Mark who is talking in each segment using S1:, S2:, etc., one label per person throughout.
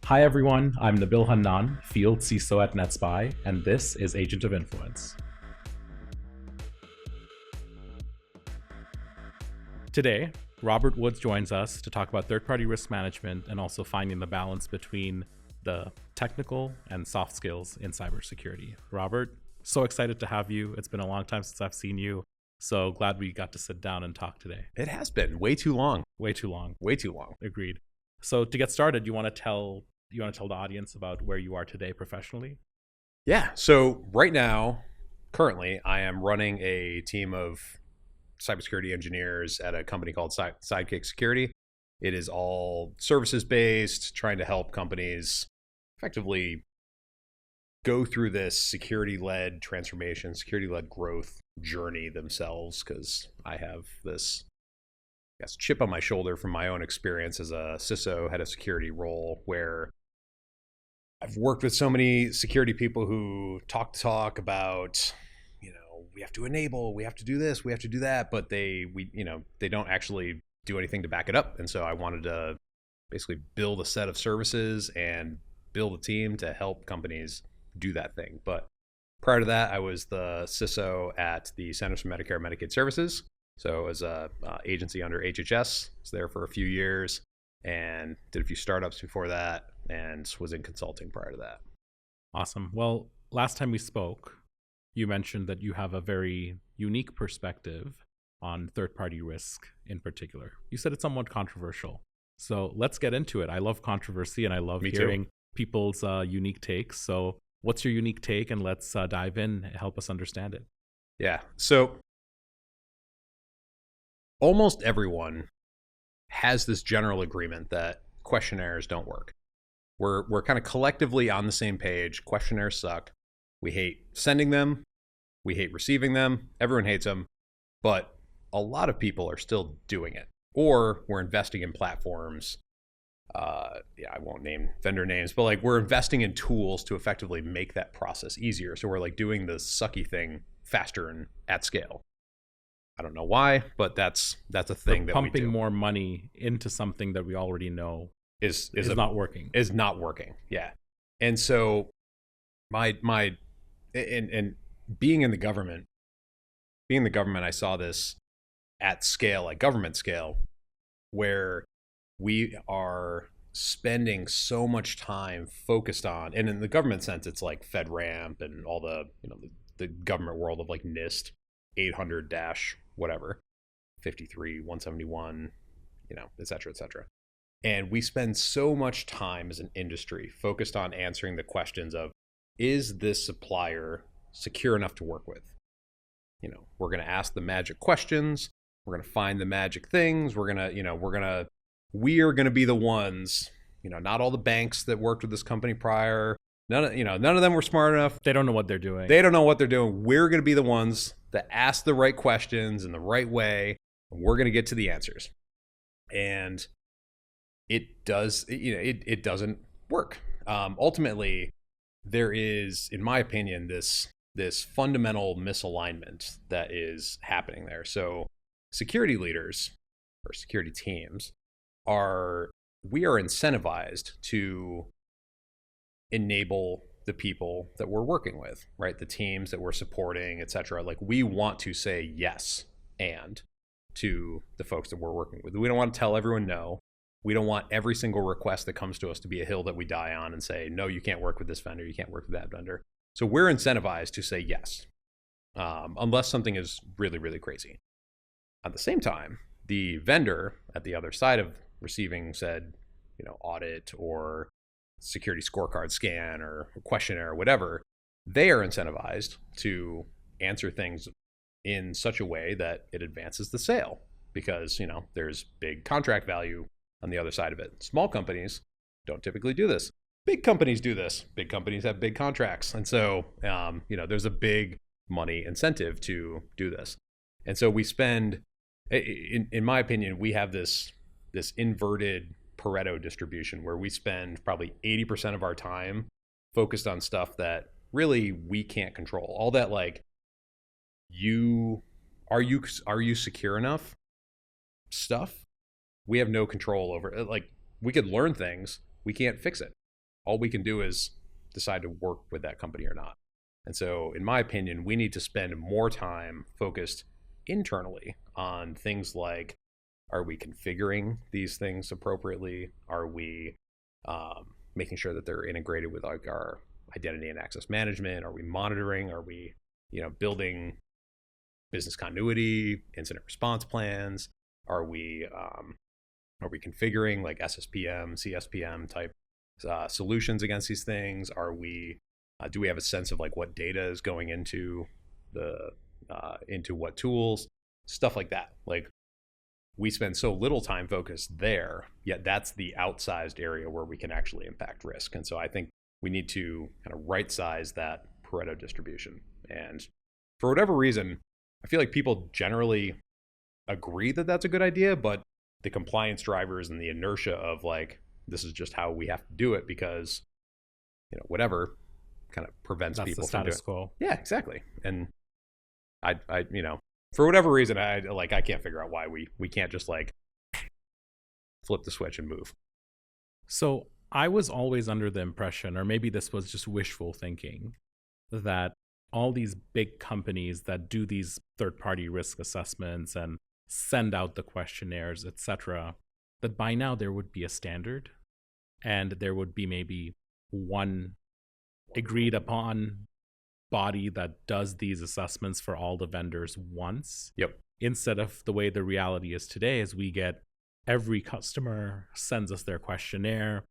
S1: Hi everyone, I'm Nabil Hannan, Field CISO at NetSPI, and this is Agent of Influence. Today, Robert Woods joins us to talk about third-party risk management and also finding the balance between the technical and soft skills in cybersecurity. Robert, so excited to have you. It's been a long time since I've seen you, so glad we got to sit down and talk today.
S2: It has been way too long.
S1: Way too long.
S2: Way too long.
S1: Agreed. So to get started, you want to tell the audience about where you are today professionally?
S2: Yeah. So right now, currently, I am running a team of cybersecurity engineers at a company called Sidekick Security. It is all services based, trying to help companies effectively go through this security-led transformation, security-led growth journey themselves, because I have this chip on my shoulder from my own experience as a CISO, head of security role, where I've worked with so many security people who talk about, we have to enable, we have to do this, we have to do that, but they don't actually do anything to back it up. And so I wanted to basically build a set of services and build a team to help companies do that thing. But prior to that, I was the CISO at the Centers for Medicare and Medicaid Services. So as a agency under HHS, was there for a few years and did a few startups before that and was in consulting prior to that.
S1: Awesome. Well, last time we spoke, you mentioned that you have a very unique perspective on third-party risk in particular. You said it's somewhat controversial. So let's get into it. I love controversy and I love hearing people's unique takes. So what's your unique take? And let's dive in and help us understand it.
S2: Yeah. So almost everyone has this general agreement that questionnaires don't work. We're kind of collectively on the same page. Questionnaires suck. We hate sending them. We hate receiving them. Everyone hates them. But a lot of people are still doing it. Or we're investing in platforms. I won't name vendor names, but we're investing in tools to effectively make that process easier. So we're doing the sucky thing faster and at scale. I don't know why, but that's a thing that we do.
S1: Pumping more money into something that we already know is not working.
S2: Is not working. Yeah. And so my being in the government, I saw this at scale, at government scale, where we are spending so much time focused on, and in the government sense, it's like FedRAMP and all the, the government world of NIST 800 dash whatever, 53, 171, et cetera, et cetera. And we spend so much time as an industry focused on answering the questions of, is this supplier secure enough to work with? We're going to ask the magic questions. We're going to find the magic things. We are going to be the ones, not all the banks that worked with this company prior. None of them were smart enough.
S1: They don't know what they're doing.
S2: They don't know what they're doing. We're going to be the ones that ask the right questions in the right way. And we're going to get to the answers. And it doesn't work. Ultimately, there is, in my opinion, this fundamental misalignment that is happening there. So security leaders or security teams we are incentivized to enable the people that we're working with, right? The teams that we're supporting, et cetera. We want to say yes and to the folks that we're working with. We don't want to tell everyone no. We don't want every single request that comes to us to be a hill that we die on and say, no, you can't work with this vendor, you can't work with that vendor. So we're incentivized to say yes, unless something is really, really crazy. At the same time, the vendor at the other side of receiving said, audit or security scorecard scan or questionnaire or whatever, they are incentivized to answer things in such a way that it advances the sale because, there's big contract value on the other side of it. Small companies don't typically do this. Big companies do this. Big companies have big contracts. And so, there's a big money incentive to do this. And so we spend, in my opinion, we have this inverted Pareto distribution where we spend probably 80% of our time focused on stuff that really we can't control. All that are you secure enough stuff? We have no control over it. We could learn things, we can't fix it. all we can do is decide to work with that company or not. And so, in my opinion, we need to spend more time focused internally on things like, are we configuring these things appropriately? Are we making sure that they're integrated with like our identity and access management? Are we monitoring? Are we, building business continuity, incident response plans? Are we configuring like SSPM, CSPM type solutions against these things? Are we do we have a sense of like what data is going into into what tools? Stuff like that. Like, we spend so little time focused there, yet that's the outsized area where we can actually impact risk. And so I think we need to kind of right size that Pareto distribution. And for whatever reason, I feel like people generally agree that that's a good idea, but the compliance drivers and the inertia of like, this is just how we have to do it because, whatever kind of prevents
S1: That's
S2: people
S1: the
S2: from doing
S1: status quo.
S2: Yeah, exactly. And I for whatever reason, I can't figure out why we can't just like flip the switch and move.
S1: So I was always under the impression, or maybe this was just wishful thinking, that all these big companies that do these third-party risk assessments and send out the questionnaires, etc., that by now there would be a standard and there would be maybe one agreed upon body that does these assessments for all the vendors once.
S2: Yep.
S1: Instead of the way the reality is today is we get every customer sends us their questionnaire.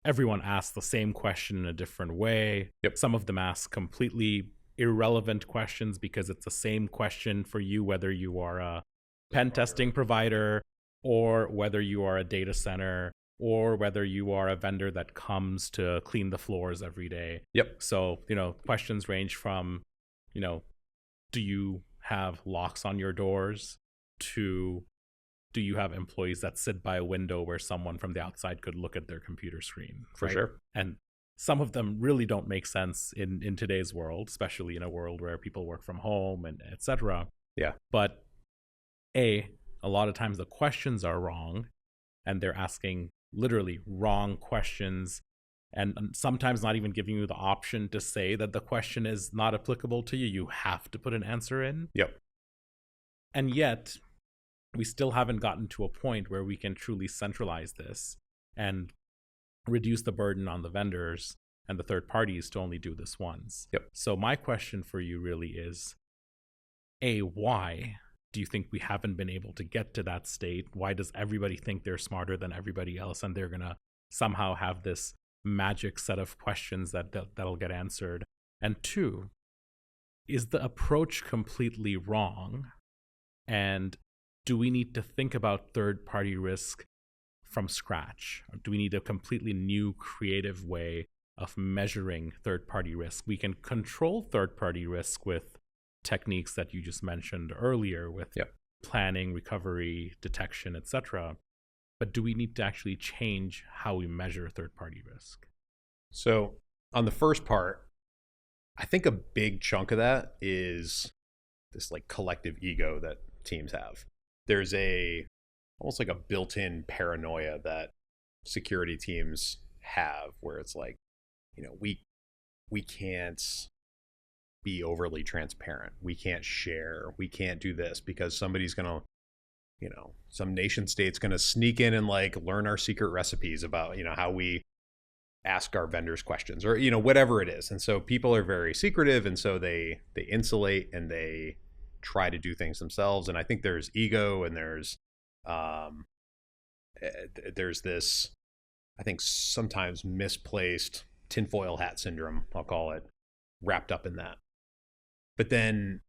S1: Everyone asks the same question in a different way.
S2: Yep.
S1: Some of them ask completely irrelevant questions because it's the same question for you, whether you are a pen testing provider or whether you are a data center or whether you are a vendor that comes to clean the floors every day.
S2: Yep.
S1: So, questions range from, do you have locks on your doors to do you have employees that sit by a window where someone from the outside could look at their computer screen?
S2: For sure.
S1: And some of them really don't make sense in today's world, especially in a world where people work from home and etc.
S2: Yeah.
S1: But a lot of times the questions are wrong and they're asking literally wrong questions and sometimes not even giving you the option to say that the question is not applicable to you. You have to put an answer in.
S2: Yep.
S1: And yet we still haven't gotten to a point where we can truly centralize this and reduce the burden on the vendors and the third parties to only do this once.
S2: Yep.
S1: So my question for you really is, why do you think we haven't been able to get to that state? Why does everybody think they're smarter than everybody else and they're going to somehow have this magic set of questions that'll get answered? And two, is the approach completely wrong? And do we need to think about third-party risk from scratch? Or do we need a completely new creative way of measuring third-party risk? We can control third-party risk with techniques that you just mentioned earlier with planning, recovery, detection, etc. But do we need to actually change how we measure third-party risk?
S2: So on the first part, I think a big chunk of that is this like collective ego that teams have. There's almost like a built-in paranoia that security teams have where it's like, we can't be overly transparent. We can't share. We can't do this because somebody's going to, some nation state's going to sneak in and like learn our secret recipes about, how we ask our vendors questions or, whatever it is. And so people are very secretive. And so they insulate and they try to do things themselves. And I think there's ego and there's this, I think sometimes misplaced tinfoil hat syndrome, I'll call it, wrapped up in that. But then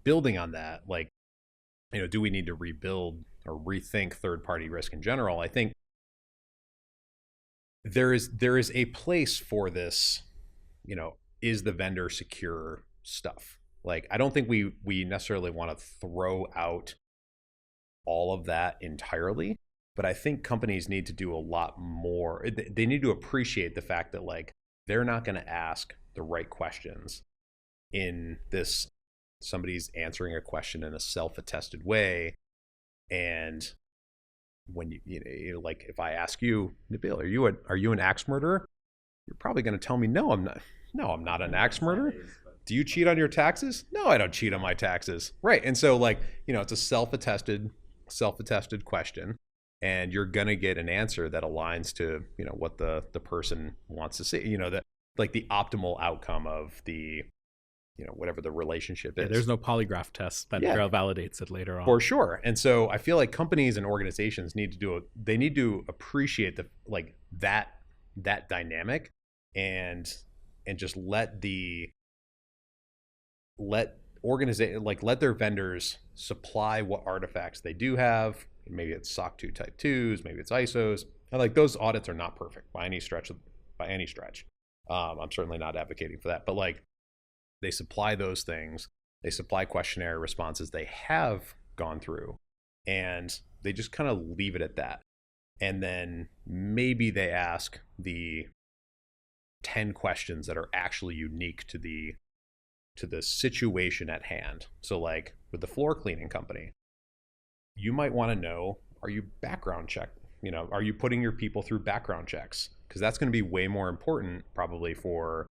S2: building on that, like, do we need to rebuild or rethink third-party risk in general? I think there is a place for this, is the vendor secure stuff? Like, I don't think we necessarily want to throw out all of that entirely, but I think companies need to do a lot more. They need to appreciate the fact that like they're not going to ask the right questions in this, somebody's answering a question in a self-attested way and when like if I ask you, Nabil, are you an axe murderer? You're probably going to tell me, no, I'm not. No, I'm not an axe murderer. Do you cheat on your taxes? No, I don't cheat on my taxes. Right. And so like, it's a self-attested question, and you're going to get an answer that aligns to, what the person wants to see, that like the optimal outcome of the, whatever the relationship is.
S1: There's no polygraph test that validates it later on.
S2: For sure. And so I feel like companies and organizations need to appreciate that dynamic, and just let their vendors supply what artifacts they do have. Maybe it's SOC 2 Type 2s, maybe it's ISOs. And like those audits are not perfect by any stretch. I'm certainly not advocating for that, but like they supply those things. They supply questionnaire responses they have gone through, and they just kind of leave it at that. And then maybe they ask the 10 questions that are actually unique to the situation at hand. So like with the floor cleaning company, you might want to know, are you background checked? Are you putting your people through background checks? Because that's going to be way more important probably for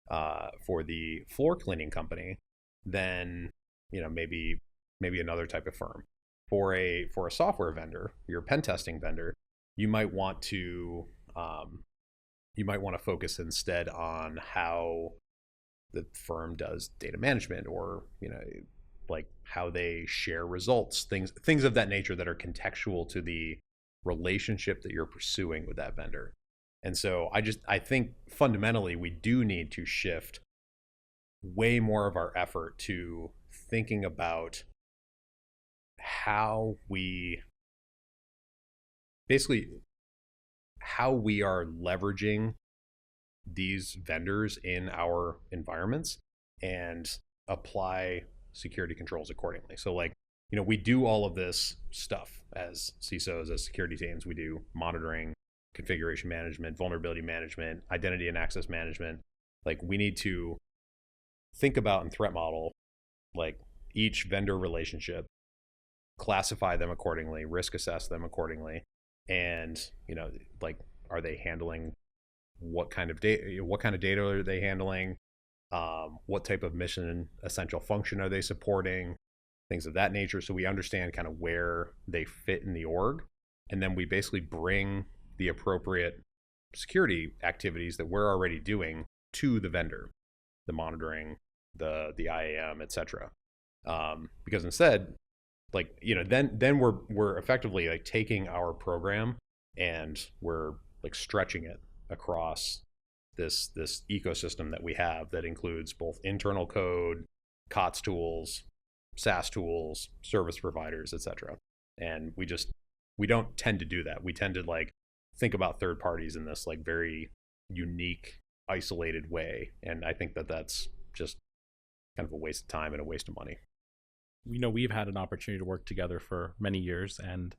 S2: the floor cleaning company than, maybe another type of firm. For a software vendor, your pen testing vendor, you might want to focus instead on how the firm does data management, or like how they share results, things of that nature that are contextual to the relationship that you're pursuing with that vendor. And so I think fundamentally we do need to shift way more of our effort to thinking about how we are leveraging these vendors in our environments and apply security controls accordingly. So like, we do all of this stuff as CISOs, as security teams. We do monitoring, configuration management, vulnerability management, identity and access management. Like we need to think about and threat model like each vendor relationship, classify them accordingly, risk assess them accordingly. And, like, are they handling what kind of data are they handling? What type of mission essential function are they supporting? Things of that nature. So we understand kind of where they fit in the org. And then we basically bring the appropriate security activities that we're already doing to the vendor, the monitoring, the IAM, et cetera. Because instead, like, then we're effectively like taking our program and we're like stretching it across this ecosystem that we have that includes both internal code, COTS tools, SaaS tools, service providers, et cetera. And we don't tend to do that. We tend to like think about third parties in this like very unique, isolated way. And I think that that's just kind of a waste of time and a waste of money.
S1: We've had an opportunity to work together for many years, and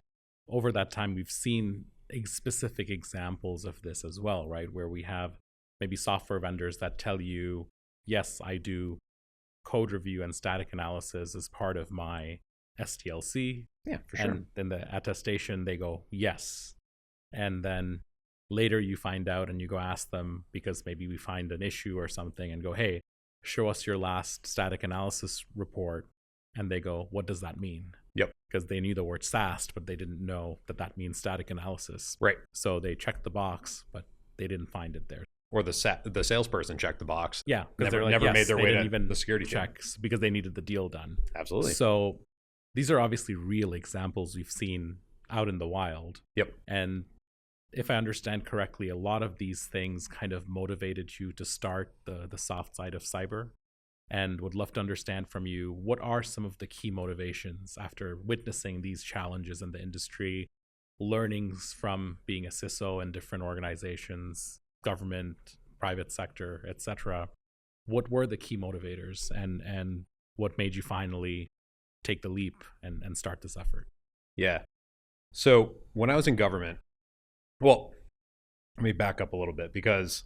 S1: over that time we've seen specific examples of this as well, right? Where we have maybe software vendors that tell you, yes, I do code review and static analysis as part of my SDLC.
S2: Yeah, for sure.
S1: And then the attestation, they go, yes. And then later you find out and you go ask them, because maybe we find an issue or something, and go, hey, show us your last static analysis report. And they go, what does that mean?
S2: Yep.
S1: Because they knew the word SAST, but they didn't know that means static analysis.
S2: Right.
S1: So they checked the box, but they didn't find it there.
S2: Or the salesperson checked the box.
S1: Yeah,
S2: because they never made their way to even the security
S1: checks team, because they needed the deal done.
S2: Absolutely.
S1: So these are obviously real examples we've seen out in the wild.
S2: Yep.
S1: And if I understand correctly, a lot of these things kind of motivated you to start the soft side of cyber. And would love to understand from you, what are some of the key motivations after witnessing these challenges in the industry, learnings from being a CISO in different organizations, government, private sector, etc. What were the key motivators, and what made you finally take the leap and start this effort? Yeah.
S2: So when I was in government, well, let me back up a little bit, because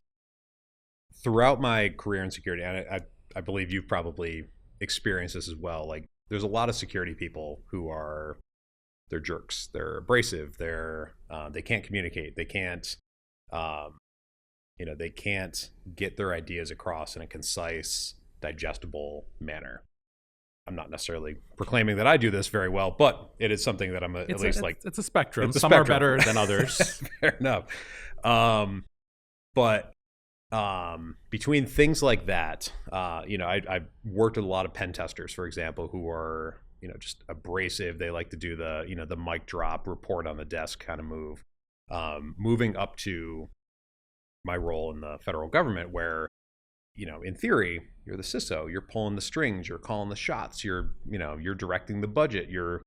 S2: throughout my career in security, and I believe you've probably experienced this as well, like there's a lot of security people who are jerks, they're abrasive, they can't communicate, they can't they can't get their ideas across in a concise, digestible manner. I'm not necessarily proclaiming that I do this very well, but it is something that
S1: it's a spectrum.
S2: It's a
S1: Some
S2: spectrum.
S1: are better than others.
S2: Fair enough. But between things like that, I worked with a lot of pen testers, for example, who are just abrasive. They like to do the mic drop, report on the desk kind of move. Moving up to my role in the federal government, where in theory, you're the CISO, you're pulling the strings, you're calling the shots, you're directing the budget, you're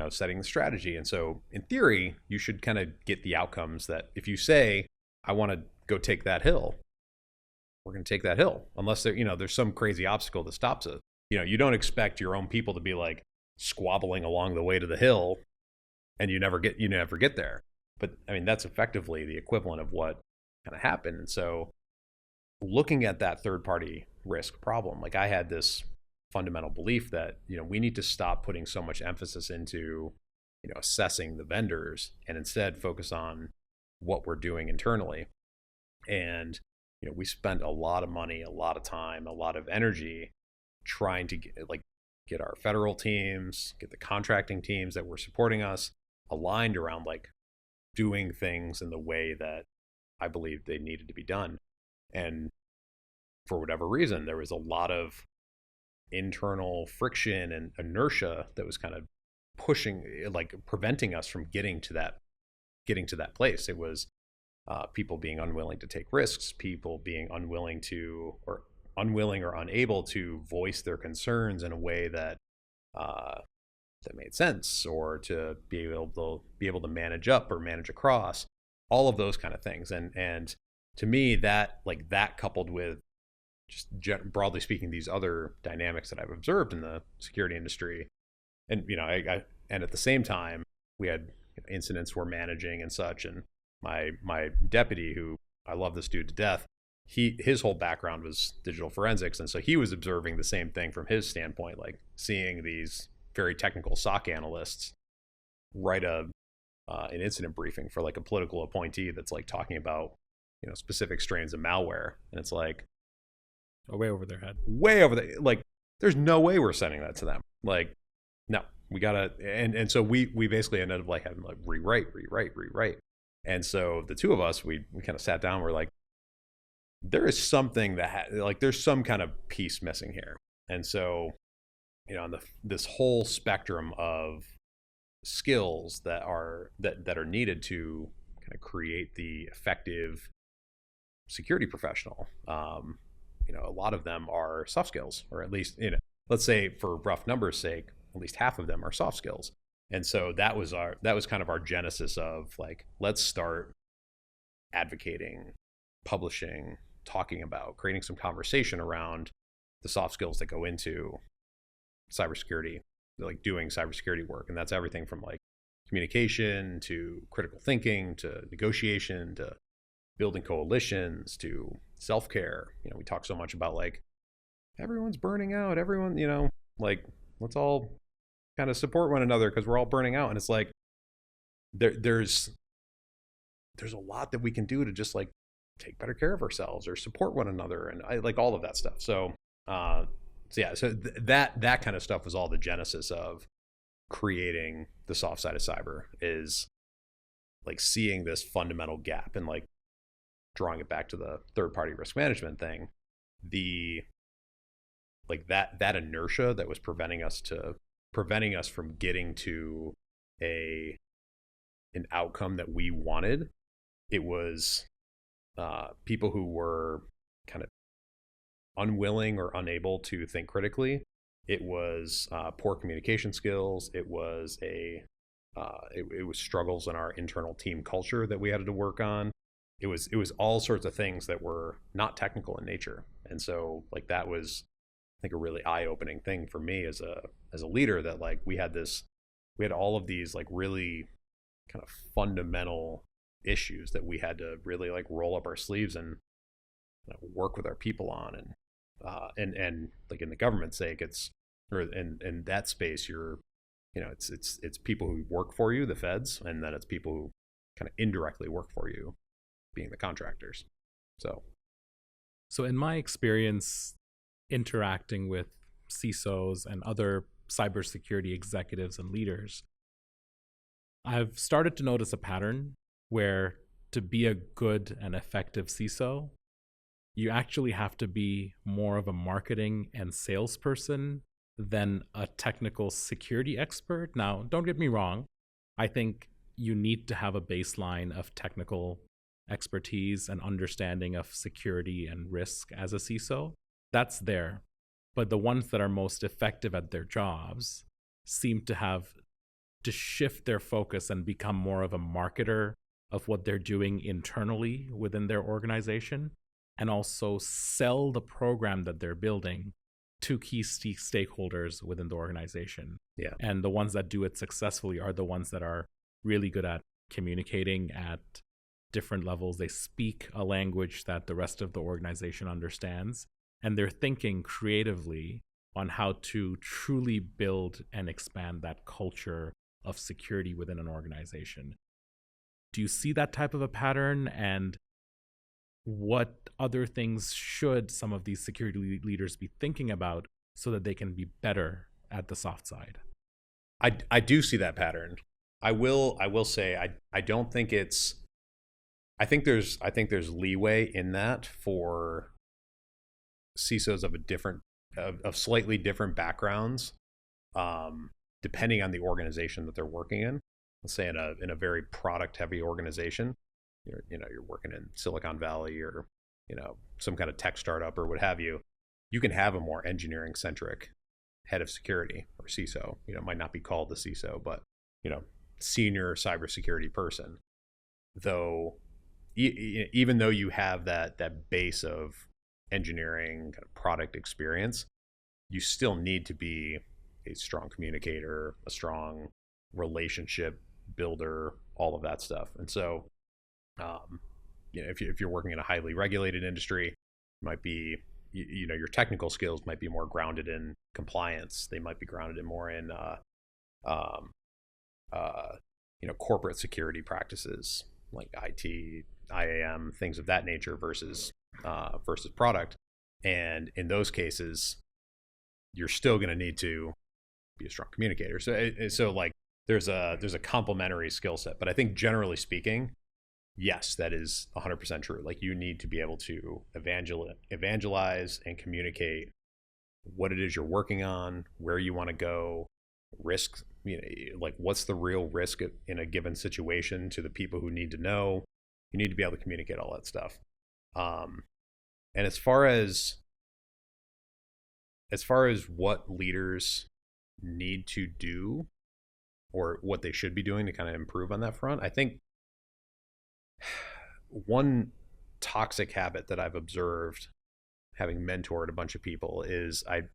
S2: setting the strategy. And so in theory, you should kind of get the outcomes that if you say, I want to go take that hill, we're going to take that hill, unless there's some crazy obstacle that stops it. You don't expect your own people to be like squabbling along the way to the hill and you never get there. But I mean, that's effectively the equivalent of what kind of happened. And so looking at that third party risk problem, like I had this fundamental belief that, we need to stop putting so much emphasis into, assessing the vendors and instead focus on what we're doing internally. And, we spent a lot of money, a lot of time, a lot of energy trying to get our federal teams, get the contracting teams that were supporting us aligned around doing things in the way that I believed they needed to be done. And for whatever reason, there was a lot of internal friction and inertia that was kind of pushing, preventing us from getting to that place. It was people being unwilling to take risks, people being unwilling or unable to voice their concerns in a way that made sense, or to be able to manage up or manage across, all of those kind of things. And to me, that coupled with just broadly speaking, these other dynamics that I've observed in the security industry, and and at the same time, we had incidents we're managing and such. And my deputy, who I love this dude to death, his whole background was digital forensics, and so he was observing the same thing from his standpoint, seeing these very technical SOC analysts write an incident briefing for a political appointee that's talking about specific strains of malware, and it's
S1: way over their head,
S2: way over the there's no way we're sending that to them. No, we gotta, and so we basically ended up having rewrite. And so the two of us, we kind of sat down, we're like, there is something that there's some kind of piece missing here. And so on this whole spectrum of skills that are needed to kind of create the effective security professional, a lot of them are soft skills, or at least, let's say for rough numbers sake, at least half of them are soft skills. And so that was kind of our genesis of let's start advocating, publishing, talking about, creating some conversation around the soft skills that go into cybersecurity, doing cybersecurity work. And that's everything from communication to critical thinking to negotiation to building coalitions to self-care. We talk so much about everyone's burning out, everyone, let's all kind of support one another because we're all burning out. And it's there's a lot that we can do to just take better care of ourselves or support one another, and I all of that stuff. So that kind of stuff was all the genesis of creating the soft side of cyber, is seeing this fundamental gap and drawing it back to the third party risk management thing, that inertia that was preventing us from getting to an outcome that we wanted. It was people who were kind of unwilling or unable to think critically. It was poor communication skills. It was it was struggles in our internal team culture that we had to work on. It was all sorts of things that were not technical in nature. And so that was, I think, a really eye-opening thing for me as a leader, that we had all of these really kind of fundamental issues that we had to really roll up our sleeves and work with our people on. And in the government's sake, in that space, you're it's people who work for you, the feds, and then it's people who kind of indirectly work for you, being the contractors.
S1: So in my experience interacting with CISOs and other cybersecurity executives and leaders, I've started to notice a pattern where to be a good and effective CISO, you actually have to be more of a marketing and salesperson than a technical security expert. Now, don't get me wrong. I think you need to have a baseline of technical expertise and understanding of security and risk as a CISO. That's there. But the ones that are most effective at their jobs seem to have to shift their focus and become more of a marketer of what they're doing internally within their organization, and also sell the program that they're building to key stakeholders within the organization.
S2: Yeah.
S1: And the ones that do it successfully are the ones that are really good at communicating at different levels. They speak a language that the rest of the organization understands, and they're thinking creatively on how to truly build and expand that culture of security within an organization. Do you see that type of a pattern? And what other things should some of these security leaders be thinking about so that they can be better at the soft side?
S2: I do see that pattern. I will say I don't think it's. I think there's leeway in that for CISOs of slightly different backgrounds, depending on the organization that they're working in. Let's say in a very product heavy organization, you're working in Silicon Valley or some kind of tech startup or what have you. You can have a more engineering centric head of security or CISO. It might not be called the CISO, but senior cybersecurity person. Though, even though you have that base of engineering kind of product experience, you still need to be a strong communicator, a strong relationship builder, all of that stuff. And so, if you're working in a highly regulated industry, it might be your technical skills might be more grounded in compliance. They might be grounded in more in corporate security practices like IT, IAM, things of that nature versus product. And in those cases, you're still going to need to be a strong communicator. So like there's a complementary skill set. But I think generally speaking, yes, that is 100% true. Like you need to be able to evangelize and communicate what it is you're working on, where you want to go, risks, like what's the real risk in a given situation to the people who need to know. You need to be able to communicate all that stuff. And as far as what leaders need to do or what they should be doing to kind of improve on that front, I think one toxic habit that I've observed having mentored a bunch of people is I've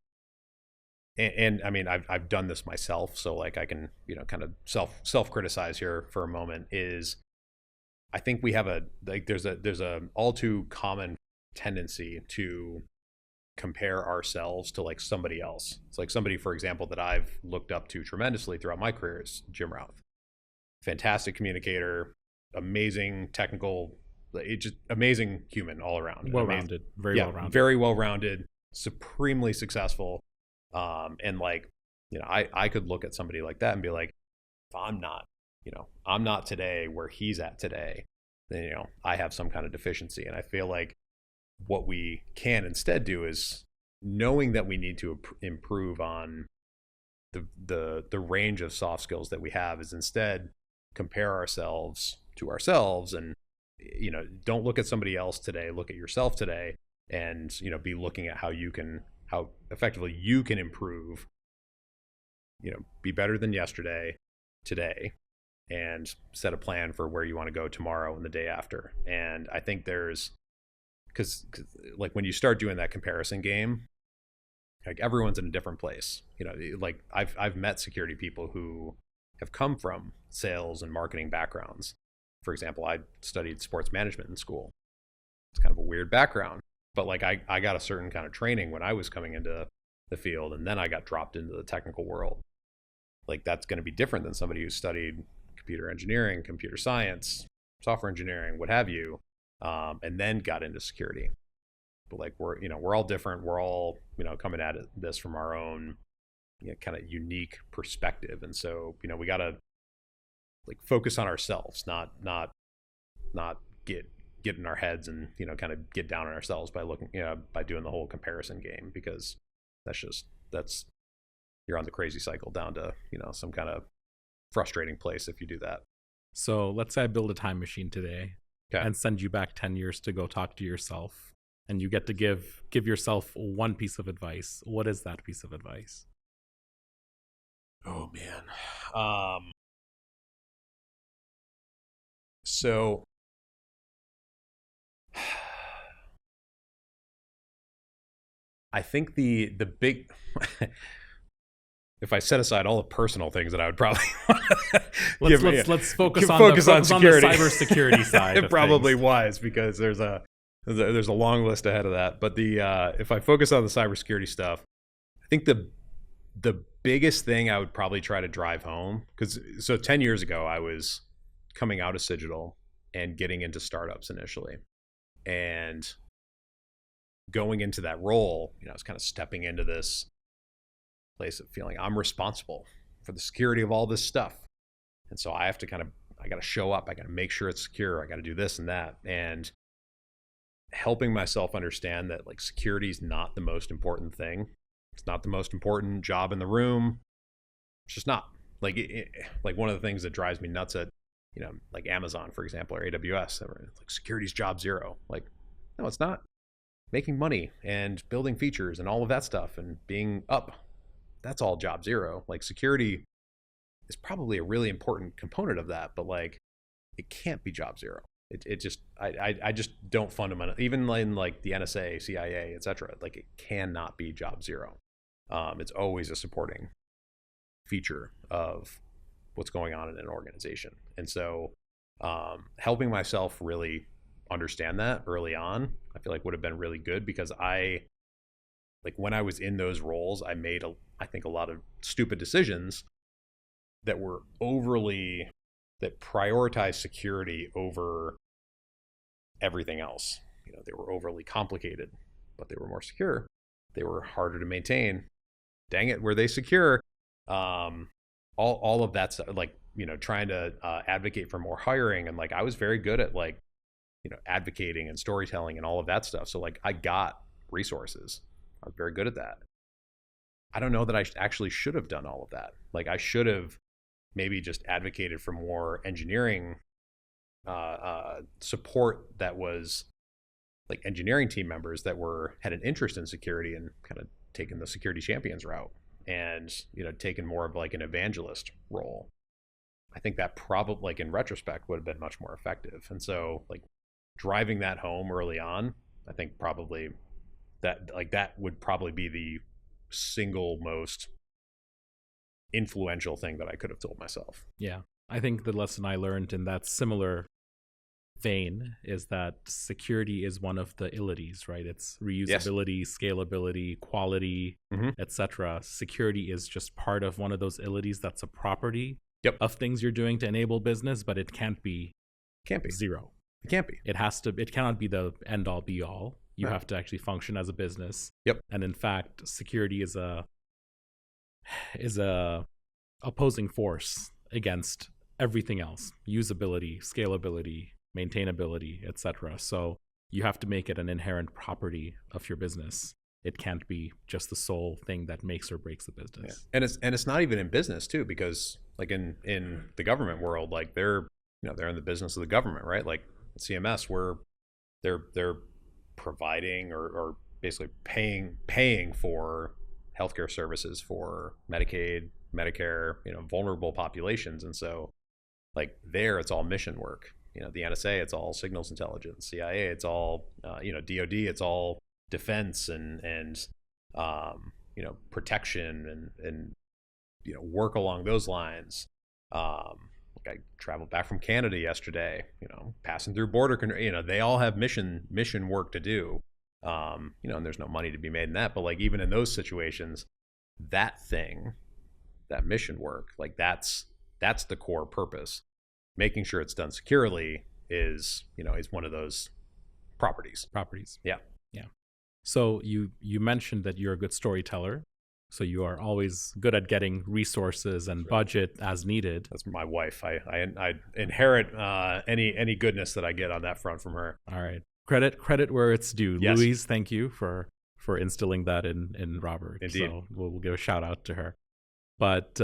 S2: done this myself, so like I can kind of self criticize here for a moment, is I think we have there's a all too common tendency to compare ourselves to like somebody else. It's like somebody, for example, that I've looked up to tremendously throughout my career is Jim Routh. Fantastic communicator, amazing technical, just amazing human all around.
S1: Well-rounded,
S2: very well-rounded, supremely successful. And like, I could look at somebody like that and be like, if I'm not today where he's at today, then, I have some kind of deficiency. And I feel like what we can instead do is, knowing that we need to improve on the range of soft skills that we have, is instead compare ourselves to ourselves and, don't look at somebody else today, look at yourself today, and, be looking at how effectively you can improve, be better than yesterday, today, and set a plan for where you want to go tomorrow and the day after. And I think because like when you start doing that comparison game, like everyone's in a different place. Like I've met security people who have come from sales and marketing backgrounds. For example, I studied sports management in school. It's kind of a weird background, but like I got a certain kind of training when I was coming into the field, and then I got dropped into the technical world. like that's going to be different than somebody who studied computer engineering, computer science, software engineering, what have you, and then got into security. But like we're all different. We're all coming at this from our own kind of unique perspective, and so we got to like focus on ourselves, not get in our heads and kind of get down on ourselves by looking by doing the whole comparison game, because that's you're on the crazy cycle down to some kind of frustrating place if you do that.
S1: So let's say I build a time machine today and send you back 10 years to go talk to yourself, and you get to give yourself one piece of advice. What is that piece of advice?
S2: Oh man. So I think the big if I set aside all the personal things that I would probably
S1: let's focus
S2: on security.
S1: On the cybersecurity side.
S2: It probably was, because there's a long list ahead of that. But if I focus on the cybersecurity stuff, I think the biggest thing I would probably try to drive home, so 10 years ago I was coming out of Cigital and getting into startups initially, and going into that role, I was kind of stepping into this place of feeling I'm responsible for the security of all this stuff. And so I have to I got to show up. I got to make sure it's secure. I got to do this and that. And helping myself understand that like security is not the most important thing. It's not the most important job in the room. It's just not. Like like one of the things that drives me nuts at like Amazon, for example, or AWS, like security's job zero. Like, no, it's not. Making money and building features and all of that stuff and being up, that's all job zero. Like security is probably a really important component of that, but like it can't be job zero. It just I just don't fundamentally, even in like the NSA, CIA, etc. Like it cannot be job zero. It's always a supporting feature of what's going on in an organization. And so helping myself really understand that early on, I feel like would have been really good, because when I was in those roles, I made I think a lot of stupid decisions that were that prioritized security over everything else. They were overly complicated, but they were more secure. They were harder to maintain. Dang it, were they secure? All of that stuff, like trying to advocate for more hiring, and like I was very good at like advocating and storytelling and all of that stuff. So like I got resources. I was very good at that. I don't know that I actually should have done all of that. Like I should have maybe just advocated for more engineering support that was like engineering team members that had an interest in security, and kind of taken the security champions route, and taken more of like an evangelist role. I think that probably, like in retrospect, would have been much more effective. And so like driving that home early on, I think probably that would probably be the single most influential thing that I could have told myself.
S1: Yeah. I think the lesson I learned in that similar vein is that security is one of the illities, right? It's reusability, scalability, quality, etc. Security is just part of one of those illities that's a property of things you're doing to enable business, but it can't be zero.
S2: It can't be.
S1: It cannot be the end all be all. You have to actually function as a business. And in fact, security is a opposing force against everything else: usability, scalability, maintainability, etc. So you have to make it an inherent property of your business. It can't be just the sole thing that makes or breaks the business.
S2: And it's not even in business too, because like in the government world, like they're in the business of the government, right? Like CMS, where they're providing or basically paying for healthcare services for Medicaid, Medicare, vulnerable populations. And so like it's all mission work. The NSA, it's all signals intelligence. CIA, it's all DoD, it's all defense and protection and work along those lines. Like I traveled back from Canada yesterday, passing through border, they all have mission work to do. And there's no money to be made in that, but like even in those situations, that thing mission work, like that's the core purpose. Making sure it's done securely is one of those properties. Yeah.
S1: Yeah. So you mentioned that you're a good storyteller. So you are always good at getting resources and budget as needed.
S2: That's my wife. I inherit any goodness that I get on that front from her.
S1: All right. Credit where it's due.
S2: Yes.
S1: Louise, thank you for instilling that in Robert.
S2: Indeed.
S1: So we'll give a shout out to her. But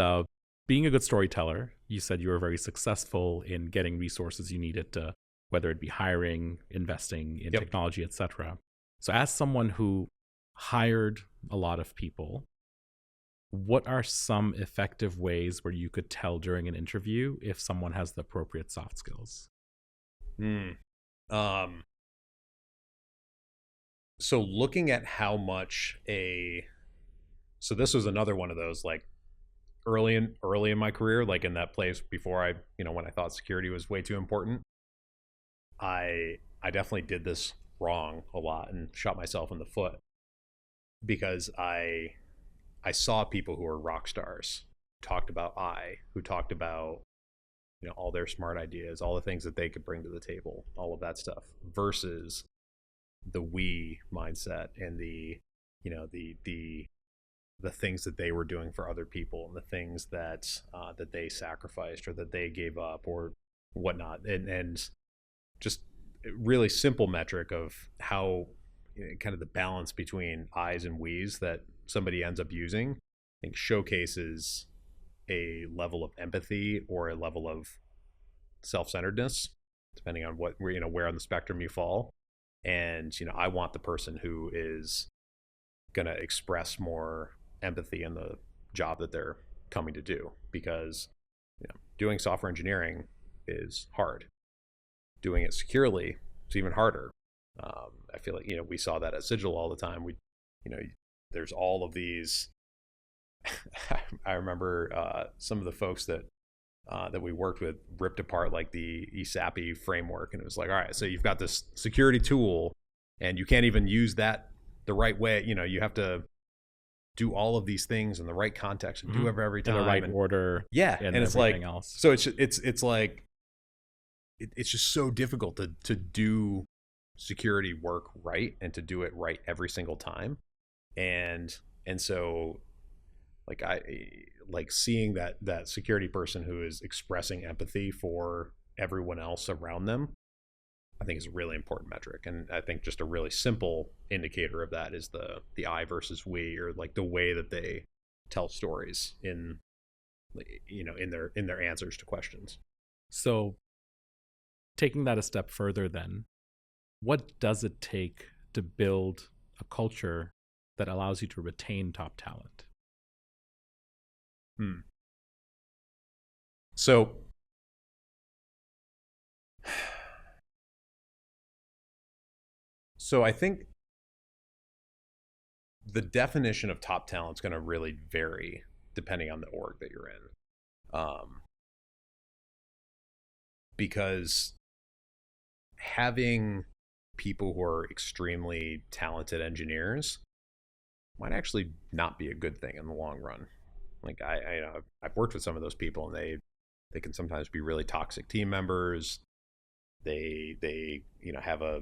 S1: being a good storyteller, you said you were very successful in getting resources you needed to, whether it be hiring, investing in technology, etc. So as someone who hired a lot of people, what are some effective ways where you could tell during an interview if someone has the appropriate soft skills?
S2: So looking at how much so this was another one of those, like early in my career, like in that place before I, when I thought security was way too important, I definitely did this wrong a lot and shot myself in the foot, because I saw people who were rock stars, who talked about all their smart ideas, all the things that they could bring to the table, all of that stuff, versus the we mindset and the things that they were doing for other people, and the things that they sacrificed or that they gave up or whatnot, and just really simple metric of how kind of the balance between I's and we's that somebody ends up using, I think showcases a level of empathy or a level of self-centeredness, depending on where on the spectrum you fall. And I want the person who is going to express more empathy in the job that they're coming to do, because doing software engineering is hard. Doing it securely is even harder. I feel like we saw that at Sigil all the time. There's all of these. I remember some of the folks that we worked with ripped apart like the ESAPI framework, and it was like, all right, so you've got this security tool, and you can't even use that the right way. You have to do all of these things in the right context and do it every time
S1: in the right order.
S2: Yeah,
S1: and
S2: it's like
S1: else.
S2: So it's like it's just so difficult to do security work right and to do it right every single time, and so like seeing that security person who is expressing empathy for everyone else around them, I think is a really important metric. And I think just a really simple indicator of that is the I versus we, or like the way that they tell stories in their answers to questions.
S1: So taking that a step further, then, what does it take to build a culture that allows you to retain top talent?
S2: So I think the definition of top talent is going to really vary depending on the org that you're in. Because having people who are extremely talented engineers might actually not be a good thing in the long run. Like I've worked with some of those people, and they can sometimes be really toxic team members. They have a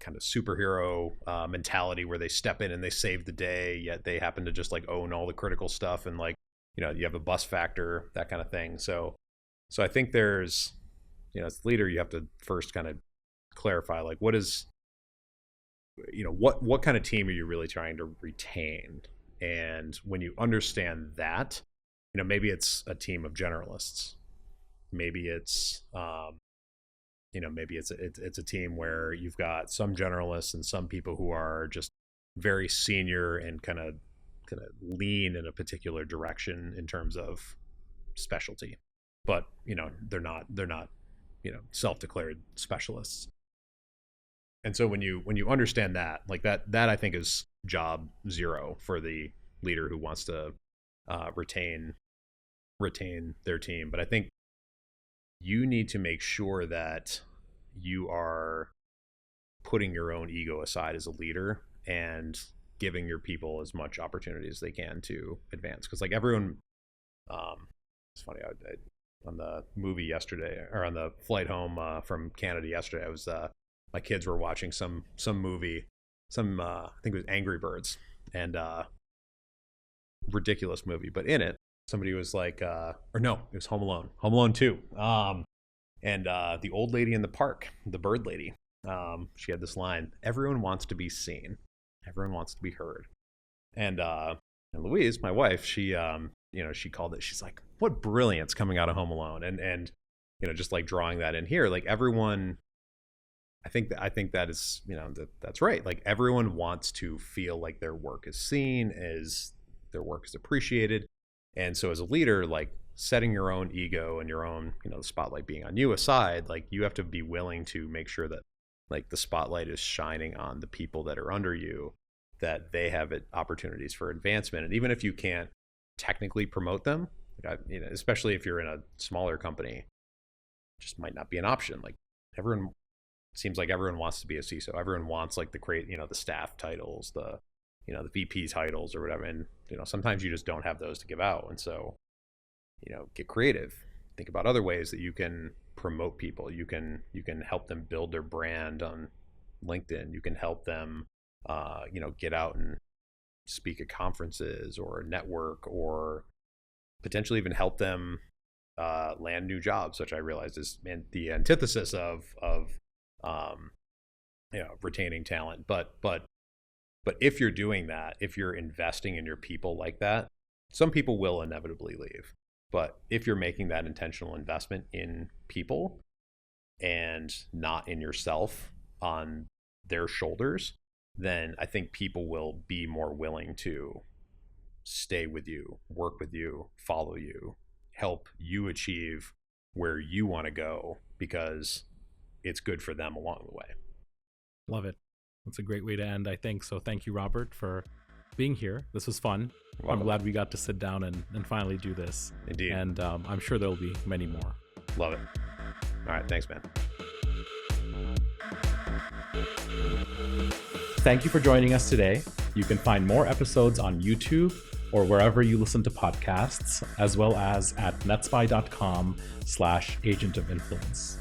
S2: kind of superhero mentality where they step in and they save the day, yet they happen to just like own all the critical stuff, and like you have a bust factor, that kind of thing. So I think there's as a leader, you have to first kind of clarify like what kind of team are you really trying to retain. And when you understand that, maybe it's a team of generalists. Maybe it's, maybe it's a team where you've got some generalists and some people who are just very senior and kind of lean in a particular direction in terms of specialty, but they're not self-declared specialists. And so when you understand that, like that I think is job zero for the leader who wants to retain their team. But I think you need to make sure that you are putting your own ego aside as a leader and giving your people as much opportunity as they can to advance. Because like everyone It's funny. On the movie yesterday, or on the flight home from Canada yesterday, I was my kids were watching some movie, I think it was Angry Birds, and ridiculous movie. But in it, somebody was like, or no, it was Home Alone 2. And the old lady in the park, the bird lady, she had this line: "Everyone wants to be seen, everyone wants to be heard." And Louise, my wife, she she called it. She's like, "What brilliance coming out of Home Alone!" And just like drawing that in here, like everyone. I think that is, that's right. Like everyone wants to feel like their work is seen, as their work is appreciated. And so as a leader, like setting your own ego and your own, the spotlight being on you aside, like you have to be willing to make sure that like the spotlight is shining on the people that are under you, that they have opportunities for advancement. And even if you can't technically promote them, like especially if you're in a smaller company, just might not be an option. Like seems like everyone wants to be a CISO. Everyone wants like the staff titles, the VP titles or whatever. And, sometimes you just don't have those to give out. And so, get creative. Think about other ways that you can promote people. You can help them build their brand on LinkedIn. You can help them, get out and speak at conferences or network, or potentially even help them land new jobs, which I realize is the antithesis of retaining talent. But if you're doing that, if you're investing in your people like that, some people will inevitably leave. But if you're making that intentional investment in people and not in yourself on their shoulders, then I think people will be more willing to stay with you, work with you, follow you, help you achieve where you want to go, because it's good for them along the way.
S1: Love it. That's a great way to end, I think. So thank you, Robert, for being here. This was fun. I'm glad we got to sit down and finally do this.
S2: Indeed.
S1: And I'm sure there'll be many more.
S2: Love it. All right. Thanks, man.
S1: Thank you for joining us today. You can find more episodes on YouTube or wherever you listen to podcasts, as well as at netspy.com/agent of influence.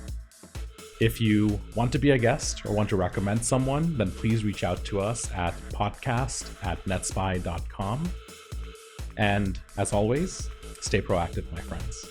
S1: If you want to be a guest or want to recommend someone, then please reach out to us at podcast@netspy.com. And as always, stay proactive, my friends.